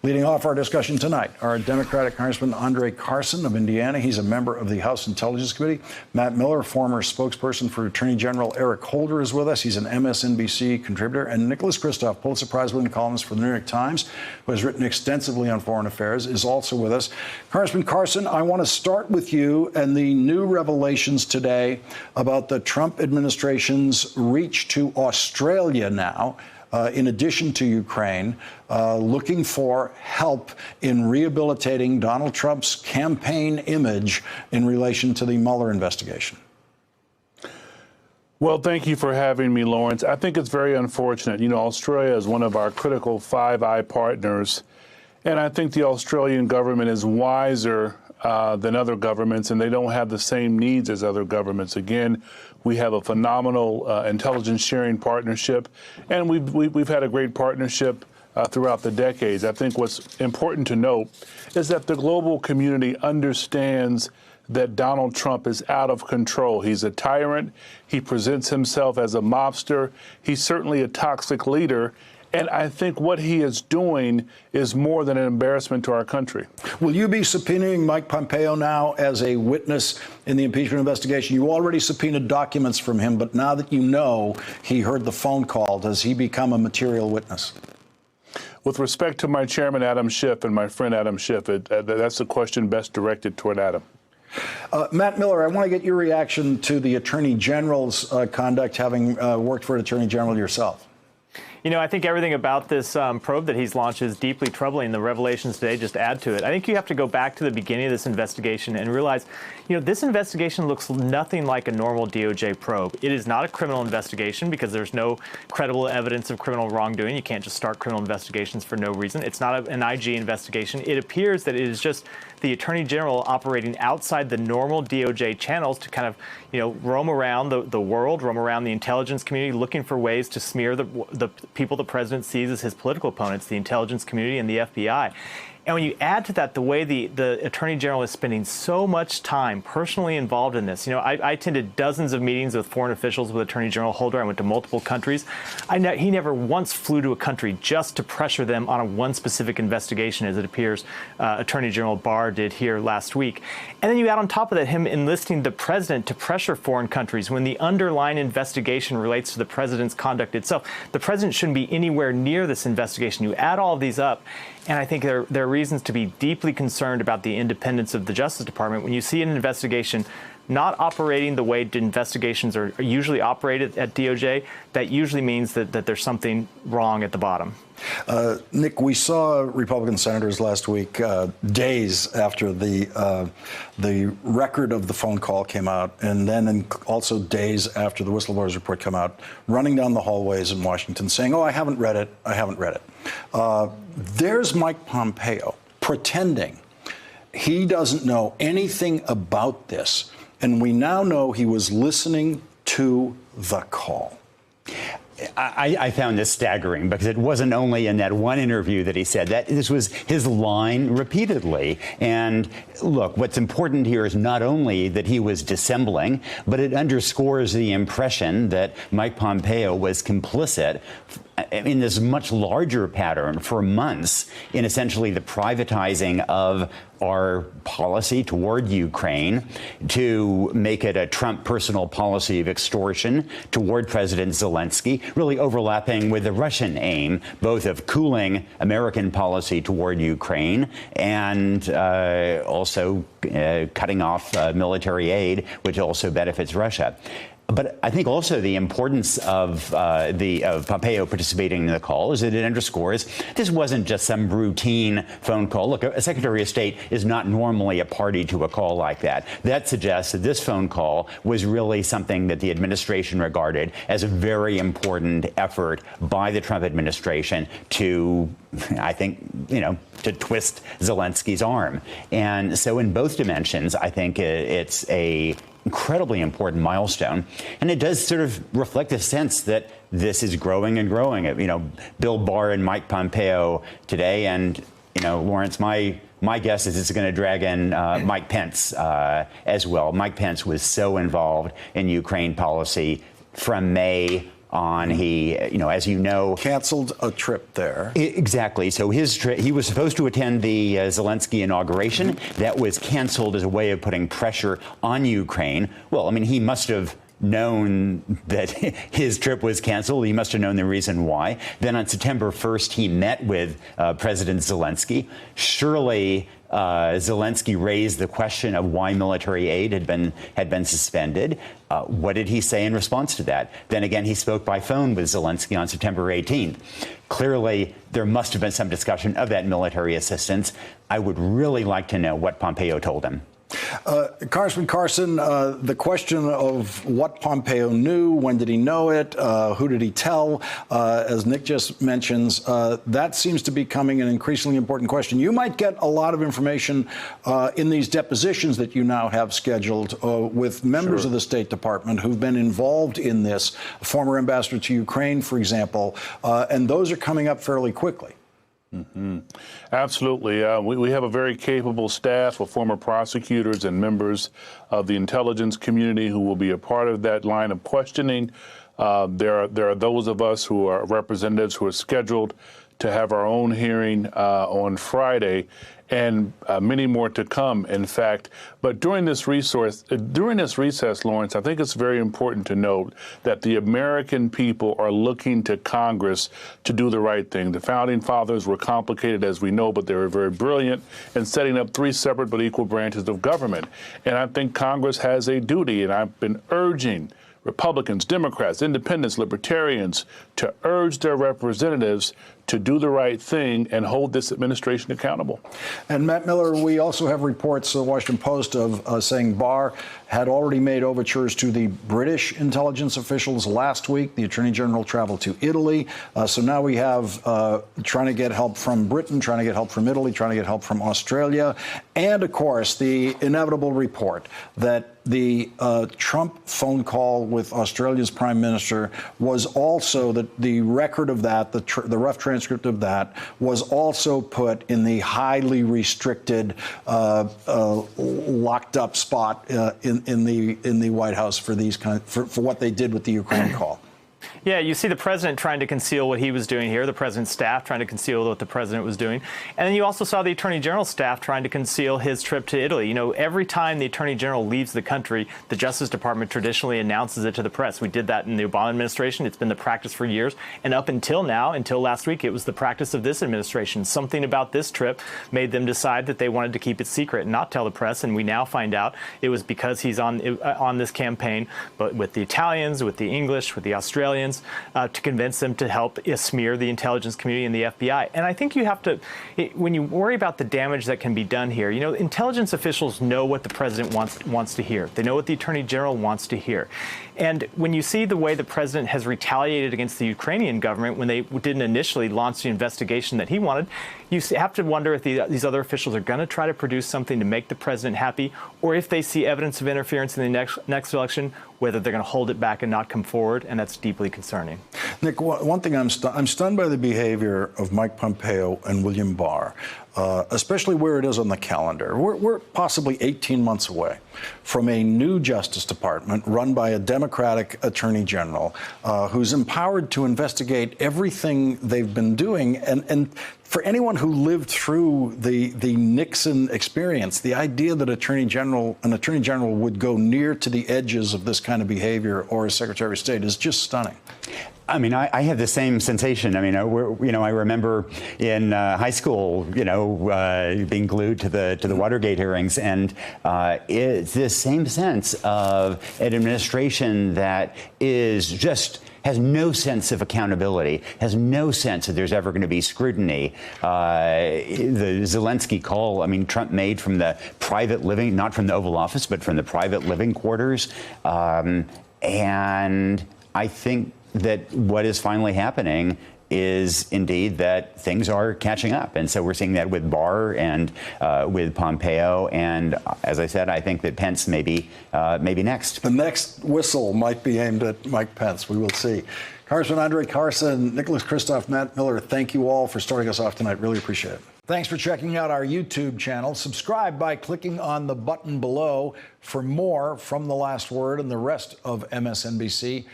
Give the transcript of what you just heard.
Leading off our discussion tonight, our Democratic Congressman Andre Carson of Indiana. He's a member of the House Intelligence Committee. Matt Miller, former spokesperson for Attorney General Eric Holder, is with us. He's an MSNBC contributor. And Nicholas Kristof, Pulitzer Prize-winning columnist for the New York Times, who has written extensively on foreign affairs, is also with us. Congressman Carson, I want to start with you and the new revelations today about the Trump administration's reach to Australia now, in addition to Ukraine, looking for help in rehabilitating Donald Trump's campaign image in relation to the Mueller investigation. Well, thank you for having me, Lawrence. I think it's very unfortunate. You know, Australia is one of our critical Five Eyes partners, and I think the Australian government is wiser than other governments, and they don't have the same needs as other governments. Again, we have a phenomenal intelligence sharing partnership, and we've had a great partnership throughout the decades. I think what's important to note is that the global community understands that Donald Trump is out of control. He's a tyrant. He presents himself as a mobster. He's certainly a toxic leader. And I think what he is doing is more than an embarrassment to our country. Will you be subpoenaing Mike Pompeo now as a witness in the impeachment investigation? You already subpoenaed documents from him, but now that you know he heard the phone call, does he become a material witness? With respect to my chairman, Adam Schiff, and my friend Adam Schiff, that's a question best directed toward Adam. Matt Miller, I want to get your reaction to the Attorney General's conduct, having worked for an Attorney General yourself. You know, I think everything about this probe that he's launched is deeply troubling. The revelations today just add to it. I think you have to go back to the beginning of this investigation and realize, you know, this investigation looks nothing like a normal DOJ probe. It is not a criminal investigation because there's no credible evidence of criminal wrongdoing. You can't just start criminal investigations for no reason. It's not an IG investigation. It appears that it is just the Attorney General operating outside the normal DOJ channels to kind of, you know, roam around the world, roam around the intelligence community, looking for ways to smear the people the president sees as his political opponents, the intelligence community and the FBI. And when you add to that the way the Attorney General is spending so much time personally involved in this, you know, I attended dozens of meetings with foreign officials with Attorney General Holder. I went to multiple countries. He never once flew to a country just to pressure them on one specific investigation, as it appears Attorney General Barr did here last week. And then you add on top of that him enlisting the president to pressure foreign countries when the underlying investigation relates to the president's conduct itself. The president shouldn't be anywhere near this investigation. You add all of these up, and I think there are reasons to be deeply concerned about the independence of the Justice Department. When you see an investigation not operating the way investigations are usually operated at DOJ, that usually means that there's something wrong at the bottom. Nick, we saw Republican senators last week, days after the record of the phone call came out, and then also days after the whistleblowers report came out, running down the hallways in Washington saying, "Oh, I haven't read it. I haven't read it." There's Mike Pompeo pretending he doesn't know anything about this, and we now know he was listening to the call. I found this staggering because it wasn't only in that one interview that he said that. This was his line repeatedly. And look, what's important here is not only that he was dissembling, but it underscores the impression that Mike Pompeo was complicit in this much larger pattern for months in essentially the privatizing of our policy toward Ukraine, to make it a Trump personal policy of extortion toward President Zelensky, really overlapping with the Russian aim, both of cooling American policy toward Ukraine and also cutting off military aid, which also benefits Russia. But I think also the importance of Pompeo participating in the call is that it underscores this wasn't just some routine phone call. Look, a Secretary of State is not normally a party to a call like that. That suggests that this phone call was really something that the administration regarded as a very important effort by the Trump administration to, I think, you know, to twist Zelensky's arm. And so in both dimensions, I think it's a incredibly important milestone, and it does sort of reflect a sense that this is growing and growing. You know, Bill Barr and Mike Pompeo today, and you know, Lawrence, my guess is it's going to drag in Mike Pence as well. Mike Pence was so involved in Ukraine policy from May on. He, as you know, canceled a trip there. Exactly. So his trip, he was supposed to attend the Zelensky inauguration. That was canceled as a way of putting pressure on Ukraine. Well, I mean, he must have known that his trip was canceled. He must have known the reason why. Then on September 1st, he met with President Zelensky. Surely Zelensky raised the question of why military aid had been suspended. What did he say in response to that? Then again, he spoke by phone with Zelensky on September 18th. Clearly, there must have been some discussion of that military assistance. I would really like to know what Pompeo told him. Congressman Carson, the question of what Pompeo knew, when did he know it, who did he tell, as Nick just mentions, that seems to be becoming an increasingly important question. You might get a lot of information in these depositions that you now have scheduled with members of the State Department who've been involved in this, former ambassador to Ukraine, for example, and those are coming up fairly quickly. Mm-hmm. Absolutely. We have a very capable staff of former prosecutors and members of the intelligence community who will be a part of that line of questioning. There are those of us who are representatives who are scheduled to have our own hearing on Friday, and many more to come, in fact. But during this recess, Lawrence, I think it's very important to note that the American people are looking to Congress to do the right thing. The Founding Fathers were complicated, as we know, but they were very brilliant in setting up three separate but equal branches of government. And I think Congress has a duty, and I've been urging Republicans, Democrats, Independents, Libertarians to urge their representatives to do the right thing and hold this administration accountable. And Matt Miller, we also have reports, the Washington Post, of saying Barr had already made overtures to the British intelligence officials last week. The Attorney General traveled to Italy. So now we have trying to get help from Britain, trying to get help from Italy, trying to get help from Australia. And, of course, the inevitable report that the Trump phone call with Australia's Prime Minister was also, the record of that, the rough transcript of that, was also put in the highly restricted, locked up spot in the White House for these for what they did with the Ukraine call. Yeah, you see the president trying to conceal what he was doing here, the president's staff trying to conceal what the president was doing. And then you also saw the attorney general's staff trying to conceal his trip to Italy. You know, every time the attorney general leaves the country, the Justice Department traditionally announces it to the press. We did that in the Obama administration. It's been the practice for years. And up until now, until last week, it was the practice of this administration. Something about this trip made them decide that they wanted to keep it secret and not tell the press. And we now find out it was because he's on this campaign, but with the Italians, with the English, with the Australians, to convince them to help smear the intelligence community and the FBI. And I think you have to, when you worry about the damage that can be done here, you know, intelligence officials know what the president wants to hear. They know what the attorney general wants to hear. And when you see the way the president has retaliated against the Ukrainian government when they didn't initially launch the investigation that he wanted, you have to wonder if these other officials are going to try to produce something to make the president happy, or if they see evidence of interference in the next election, whether they're going to hold it back and not come forward, and that's deeply concerning. Nick, one thing I'm stunned by the behavior of Mike Pompeo and William Barr, especially where it is on the calendar. We're possibly 18 months away from a new Justice Department run by a Democratic Attorney General who's empowered to investigate everything they've been doing. And for anyone who lived through the Nixon experience, the idea that an Attorney General would go near to the edges of this kind of behavior, or a Secretary of State, is just stunning. I mean, I have the same sensation. I mean, I remember in high school, being glued to the Watergate hearings, and it's this same sense of an administration that has no sense of accountability, has no sense that there's ever going to be scrutiny. The Zelensky call, I mean, Trump made from the private living, not from the Oval Office, but from the private living quarters. And I think that what is finally happening is indeed that things are catching up. And so we're seeing that with Barr and with Pompeo. And as I said, I think that Pence may be next. The next whistle might be aimed at Mike Pence. We will see. Congressman Andre Carson, Nicholas Kristof, Matt Miller, thank you all for starting us off tonight. Really appreciate it. Thanks for checking out our YouTube channel. Subscribe by clicking on the button below for more from The Last Word and the rest of MSNBC.